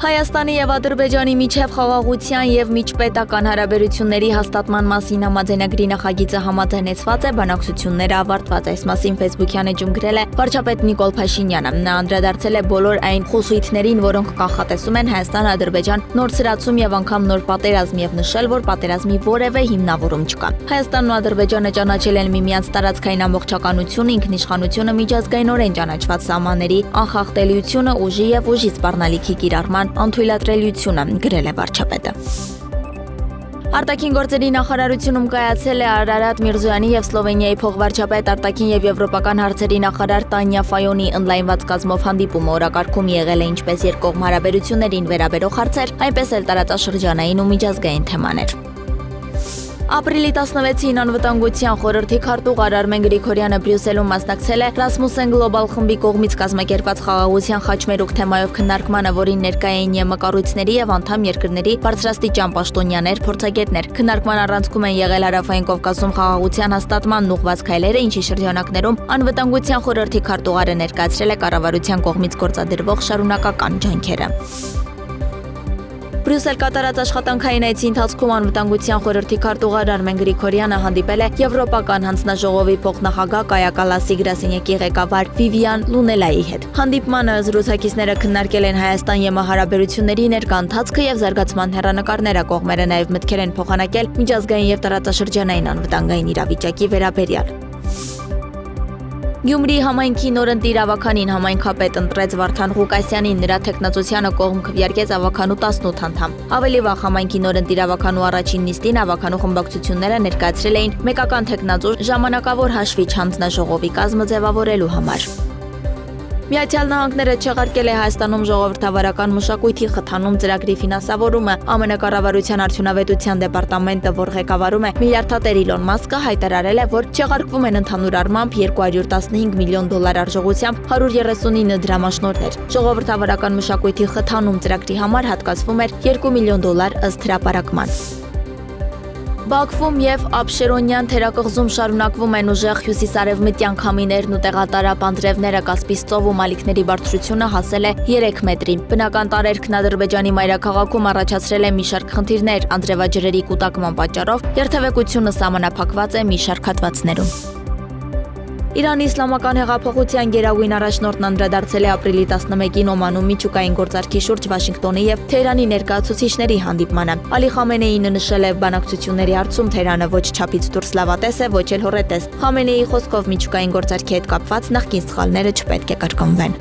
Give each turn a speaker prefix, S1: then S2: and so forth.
S1: Հայաստանի եւ Ադրբեջանի միջև խաղաղության եւ միջպետական հարաբերությունների հաստատման մասին համաձայնագրի նախագիծը համաձայնեցված է, բանակցությունները ավարտված։ Այս մասին Facebook-յան էջում գրել է վարչապետ Նիկոլ Փաշինյանը։ Նա անդրադարձել է բոլոր այն խուսույթներին, որոնք կանխատեսում են Հայաստան-Ադրբեջան նոր սրացում եւ անգամ նոր պատերազմ եւ նշել, որ պատերազմի որևէ հիմնավորում չկա։ Հայաստանն ու Ադրբեջանը ճանաչել են միմյանց տարածքային ամբողջականությունը, ինքնիշխանությունը, միջազգայինորեն ճանաչված սահմանների անխախտելիությունը, ուժի եւ ուժի սպառնալիքի կիրառման անթույլատրելիությունը, գրել է վարչապետը։ Արտաքին գործերի նախարարությունում կայացել է Արարատ Միրզոյանի եւ Սլովենիայի փոխվարչապետ արտաքին եւ եվրոպական հարցերի նախարար Տանյա Ֆայոնի ընդլայնված կազմով հանդիպումը օրակարգում եղել է ինչպես երկկողմ հարաբերություններին վերաբերող հարցեր, այնպես էլ տարածաշրջանային ու միջազգային թեմաներ։ Ապրիլի 16-ին անվտանգության խորհրդի քարտուղար Արմեն Գրիգորյանը Բրյուսելում մասնակցել է Rasmussen Global խմբի կողմից կազմակերպված խաղաղության խաչմերուկ թեմայով քննարկմանը, որին ներկայ էին ԵՄ-կառույցների եւ անդամ երկրների բարձրաստիճան պաշտոնյաներ, փորձագետներ։ Քննարկման առանցքում են եղել Հարավային Կովկասում խաղաղության հաստատման ուղղված քայլերը, ինչի շրջանակներում անվտանգության խորհրդի քարտուղարը ներկայացրել է կառավարության կողմից գործադրվող շարունակական ջանքերը։ Բրյուսել կատարած աշխատանքային այցի ընթացքում անվտանգության խորհրդի քարտուղար Արմեն Գրիգորյանը հանդիպել է Եվրոպական հանձնաժողովի փոխնախագահ Կայա Կալասի գրասենյակի ղեկավար Վիվիան Լունելայի հետ։ Հանդիպմանը զրուցակիցները քննարկել են Հայաստան-ԵՄ հարաբերությունների ներկա ընթացքը եւ զարգացման հեռանկարները, կողմերը նաեւ մտքեր են փոխանակել միջազգային եւ տարածաշրջանային անվտանգային իրավիճակի վերաբերյալ։ Գյումրի համայնքի նորընտիր ավականին համայնքապետ ընտրեց Վարդան Ղուկասյանին, նրա թեկնածությանը կողմ քվեարկեց ավականու 18 անդամ։ Ավելի վաղ համայնքի նորընտիր ավականու առաջին նիստին ավականու խմբակցությունները ներկայացրել էին մեկական թեկնածու ժամանակավոր հաշվիչ հանձնաժողովի կազմը ձևավորելու համար։ Միացյալ Նահանգները չեղարկել է Հայաստանում ժողովրդավարական մշակույթի խթանում ծրագրի ֆինանսավորումը։ ԱՄՆ կառավարության արդյունավետության դեպարտամենտը, որ ղեկավարում է միլիարդատեր Իլոն Մասկը, հայտարարել է, որ չեղարկվում են ընդհանուր առմամբ 215 միլիոն դոլար արժողությամբ 139 դրամաշնորհներ։ Ժողովրդավարական մշակույթի խթանում ծրագրի համար հատկացվում էր 2 միլիոն դոլար ըստ հրապարակման։ Բաքվում եւ Աբշերոնյան թերակղզում շարունակվում են ուժեղ հյուսիսարևմտյան քամիներն ու տեղատարապ անձրևները, Կասպից ծով ու մալիքների բարձրությունը հասել է 3 մետրի։ Բնական տարերքն Ադրբեջանի մայրաքաղաքում առաջացրել է մի շարք խնդիրներ, անձրևաջրերի կուտակման պատճառով երթևեկությունը սահմանափակված է մի շարք հատվածներում։ Իրանի իսլամական հեղափոխության գերագույն առաջնորդն անդրադարձել է ապրիլի 11-ին Օմանում միջուկային գործարքի շուրջ Վաշինգտոնի եւ Թեհրանի ներկայացուցիչների հանդիպմանը։ Ալի Խամենեին նշել է բանակցությունների հարցում Թեհրանը ոչ չափից դուրս լավատես է, ոչ էլ հոռետես։ Խամենեիի խոսքով միջուկային գործարքի հետ կապված նախկին սխալները չպետք է կրկնվեն։